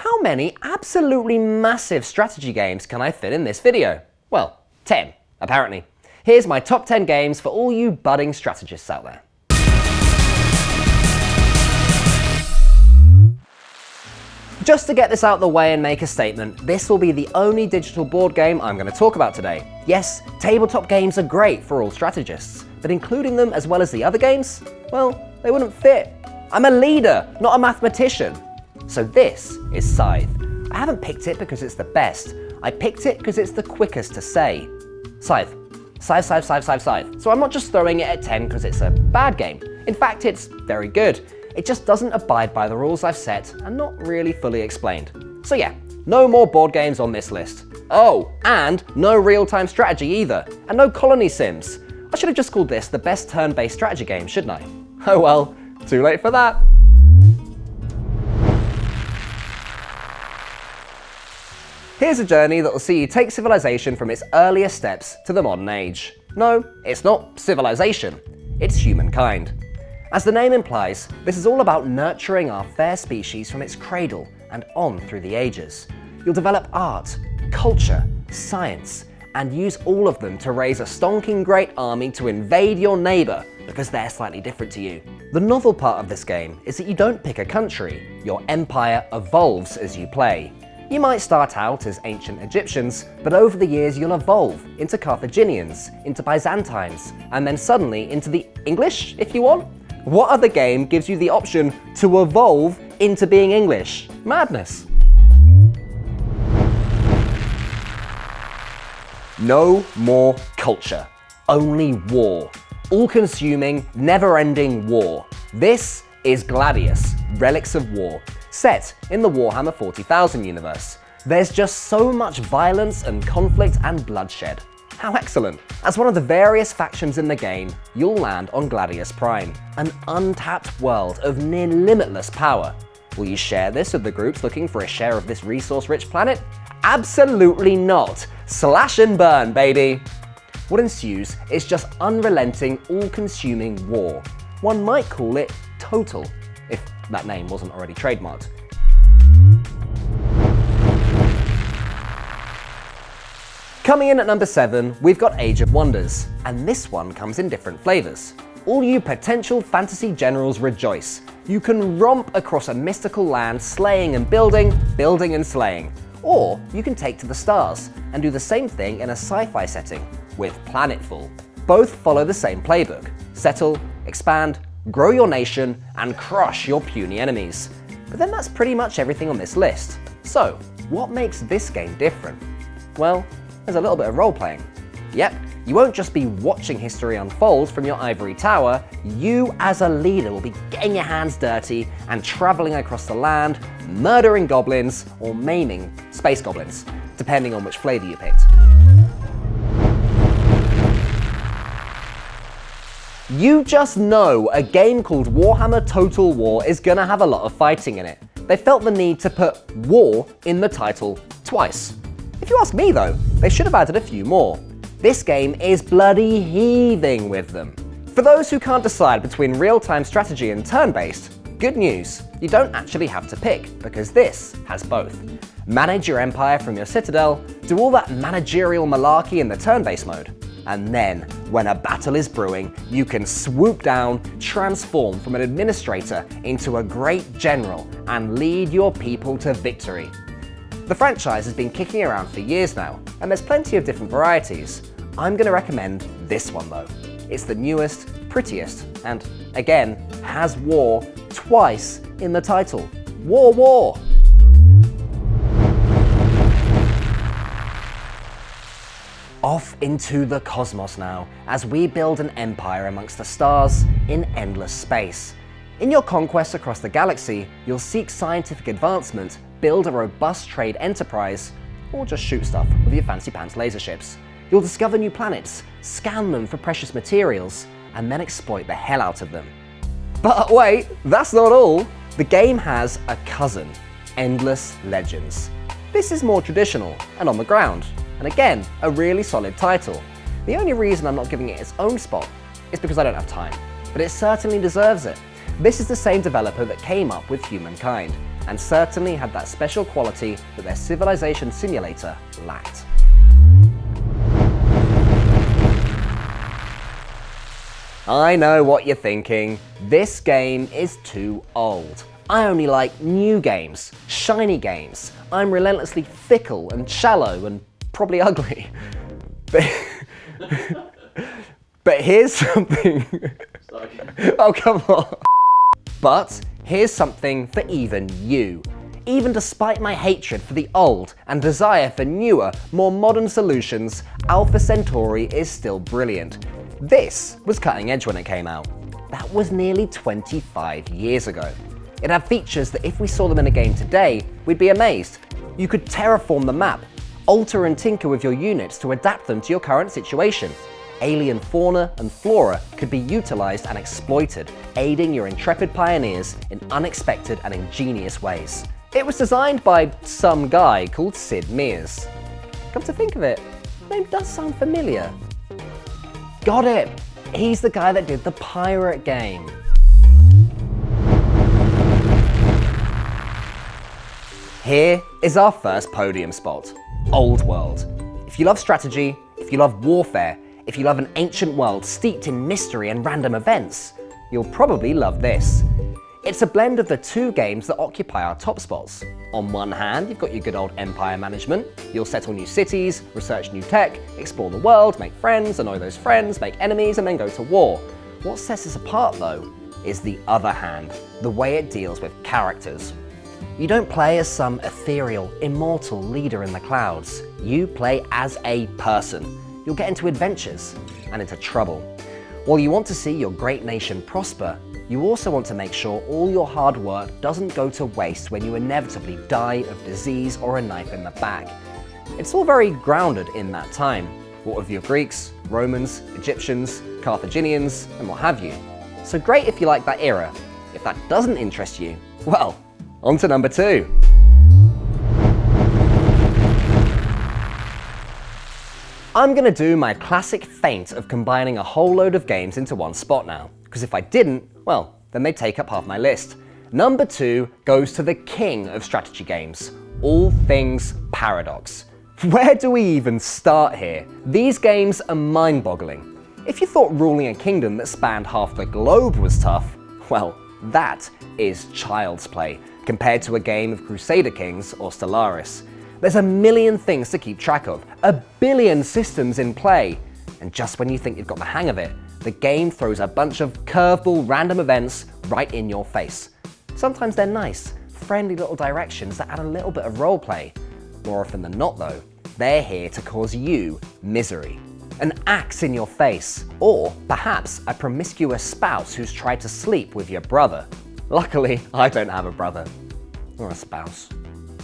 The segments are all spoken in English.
How many absolutely massive strategy games can I fit in this video? Well, 10, apparently. Here's my top 10 games for all you budding strategists out there. Just to get this out of the way and make a statement, this will be the only digital board game I'm going to talk about today. Yes, tabletop games are great for all strategists, but including them as well as the other games, well, they wouldn't fit. I'm a leader, not a mathematician. So this is Scythe. I haven't picked it because it's the best. I picked it because it's the quickest to say. Scythe. Scythe, Scythe, Scythe, Scythe, Scythe. So I'm not just throwing it at 10 because it's a bad game. In fact, it's very good. It just doesn't abide by the rules I've set and not really fully explained. So yeah, no more board games on this list. Oh, and no real-time strategy either, and no colony sims. I should have just called this the best turn-based strategy game, shouldn't I? Oh well, too late for that. Here's a journey that will see you take civilization from its earliest steps to the modern age. No, it's not civilization, it's humankind. As the name implies, this is all about nurturing our fair species from its cradle and on through the ages. You'll develop art, culture, science, and use all of them to raise a stonking great army to invade your neighbour because they're slightly different to you. The novel part of this game is that you don't pick a country, your empire evolves as you play. You might start out as ancient Egyptians, but over the years you'll evolve into Carthaginians, into Byzantines, and then suddenly into the English, if you want? What other game gives you the option to evolve into being English? Madness. No more culture, only war. All-consuming, never-ending war. This is Gladius, Relics of War, set in the Warhammer 40,000 universe. There's just so much violence and conflict and bloodshed. How excellent! As one of the various factions in the game, you'll land on Gladius Prime, an untapped world of near limitless power. Will you share this with the groups looking for a share of this resource-rich planet? Absolutely not! Slash and burn, baby! What ensues is just unrelenting, all-consuming war. One might call it total, if that name wasn't already trademarked. Coming in at number 7, we've got Age of Wonders, and this one comes in different flavours. All you potential fantasy generals rejoice. You can romp across a mystical land slaying and building, building and slaying. Or you can take to the stars and do the same thing in a sci-fi setting, with Planetfall. Both follow the same playbook. Settle, expand, grow your nation, and crush your puny enemies. But then that's pretty much everything on this list. So, what makes this game different? Well, there's a little bit of role-playing. Yep, you won't just be watching history unfold from your ivory tower, you as a leader will be getting your hands dirty and travelling across the land, murdering goblins or maiming space goblins, depending on which flavour you picked. You just know a game called Warhammer Total War is gonna have a lot of fighting in it. They felt the need to put war in the title twice. If you ask me though, they should have added a few more. This game is bloody heaving with them. For those who can't decide between real-time strategy and turn-based, good news, you don't actually have to pick, because this has both. Manage your empire from your citadel, do all that managerial malarkey in the turn-based mode, and then, when a battle is brewing, you can swoop down, transform from an administrator into a great general, and lead your people to victory. The franchise has been kicking around for years now, and there's plenty of different varieties. I'm going to recommend this one though. It's the newest, prettiest, and again, has war twice in the title. War, war! Off into the cosmos now, as we build an empire amongst the stars in endless space. In your conquests across the galaxy, you'll seek scientific advancement, build a robust trade enterprise, or just shoot stuff with your fancy pants laser ships. You'll discover new planets, scan them for precious materials, and then exploit the hell out of them. But wait, that's not all. The game has a cousin, Endless Legends. This is more traditional and on the ground, and again, a really solid title. The only reason I'm not giving it its own spot is because I don't have time, but it certainly deserves it. This is the same developer that came up with Humankind, and certainly had that special quality that their civilization simulator lacked. I know what you're thinking. This game is too old. I only like new games, shiny games. I'm relentlessly fickle and shallow and probably ugly. But here's something. Oh, come on. But here's something for even you. Even despite my hatred for the old and desire for newer, more modern solutions, Alpha Centauri is still brilliant. This was cutting edge when it came out. That was nearly 25 years ago. It had features that if we saw them in a game today, we'd be amazed. You could terraform the map, alter and tinker with your units to adapt them to your current situation. Alien fauna and flora could be utilized and exploited, aiding your intrepid pioneers in unexpected and ingenious ways. It was designed by some guy called Sid Meier's. Come to think of it, the name does sound familiar. Got it! He's the guy that did the pirate game. Here is our first podium spot, Old World. If you love strategy, if you love warfare, if you love an ancient world steeped in mystery and random events, you'll probably love this. It's a blend of the two games that occupy our top spots. On one hand, you've got your good old empire management. You'll settle new cities, research new tech, explore the world, make friends, annoy those friends, make enemies, and then go to war. What sets this apart, though, is the other hand, the way it deals with characters. You don't play as some ethereal, immortal leader in the clouds. You play as a person. You'll get into adventures and into trouble. While you want to see your great nation prosper, you also want to make sure all your hard work doesn't go to waste when you inevitably die of disease or a knife in the back. It's all very grounded in that time. What of your Greeks, Romans, Egyptians, Carthaginians, and what have you. So great if you like that era. If that doesn't interest you, well, on to number 2. I'm gonna do my classic feint of combining a whole load of games into one spot now, because if I didn't, well, then they'd take up half my list. Number 2 goes to the king of strategy games, all things Paradox. Where do we even start here? These games are mind-boggling. If you thought ruling a kingdom that spanned half the globe was tough, well, that is child's play compared to a game of Crusader Kings or Stellaris. There's a million things to keep track of, a billion systems in play, and just when you think you've got the hang of it, the game throws a bunch of curveball random events right in your face. Sometimes they're nice, friendly little directions that add a little bit of roleplay. More often than not though, they're here to cause you misery. An axe in your face, or perhaps a promiscuous spouse who's tried to sleep with your brother. Luckily, I don't have a brother, or a spouse,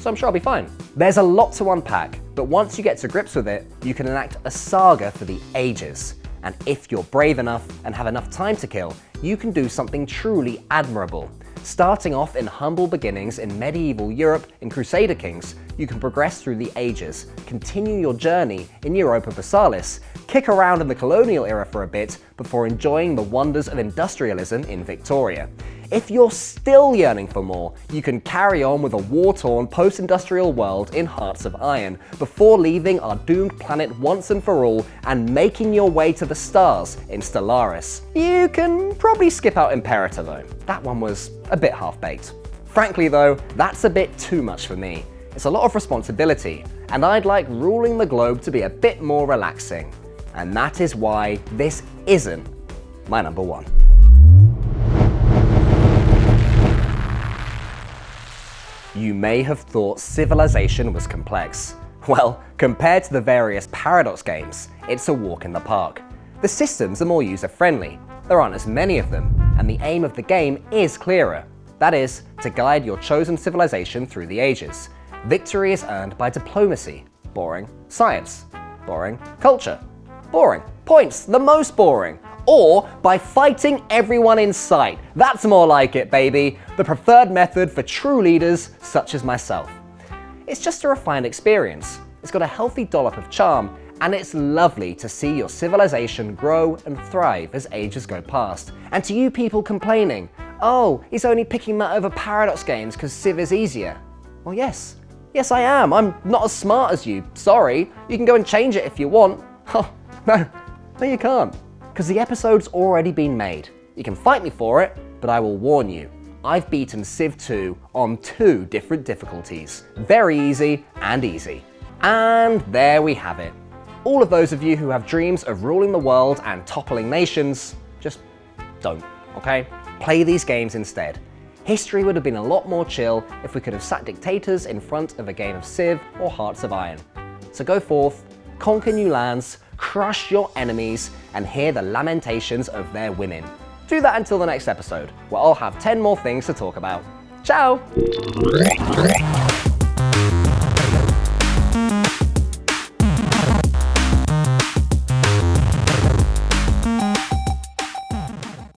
so I'm sure I'll be fine. There's a lot to unpack, but once you get to grips with it, you can enact a saga for the ages. And if you're brave enough and have enough time to kill, you can do something truly admirable. Starting off in humble beginnings in medieval Europe in Crusader Kings, you can progress through the ages, continue your journey in Europa Versalis, kick around in the colonial era for a bit before enjoying the wonders of industrialism in Victoria. If you're still yearning for more, you can carry on with a war-torn post-industrial world in Hearts of Iron before leaving our doomed planet once and for all and making your way to the stars in Stellaris. You can probably skip out Imperator though. That one was a bit half-baked. Frankly though, that's a bit too much for me. It's a lot of responsibility, and I'd like ruling the globe to be a bit more relaxing. And that is why this isn't my number 1. You may have thought Civilization was complex. Well, compared to the various Paradox games, it's a walk in the park. The systems are more user-friendly, there aren't as many of them, and the aim of the game is clearer. That is, to guide your chosen civilization through the ages. Victory is earned by diplomacy, boring. Science, boring. Culture, boring. Points, the most boring. Or by fighting everyone in sight. That's more like it, baby. The preferred method for true leaders such as myself. It's just a refined experience. It's got a healthy dollop of charm, and it's lovely to see your civilization grow and thrive as ages go past. And to you people complaining, Oh, he's only picking that over Paradox games because Civ is easier. Well, yes. Yes, I am. I'm not as smart as you. Sorry. You can go and change it if you want. Oh, no. No, you can't. Because the episode's already been made. You can fight me for it, but I will warn you. I've beaten Civ 2 on 2 different difficulties. Very easy and easy. And there we have it. All of those of you who have dreams of ruling the world and toppling nations, just don't, okay? Play these games instead. History would have been a lot more chill if we could have sat dictators in front of a game of Civ or Hearts of Iron. So go forth, conquer new lands, crush your enemies, and hear the lamentations of their women. Do that until the next episode, where I'll have 10 more things to talk about. Ciao!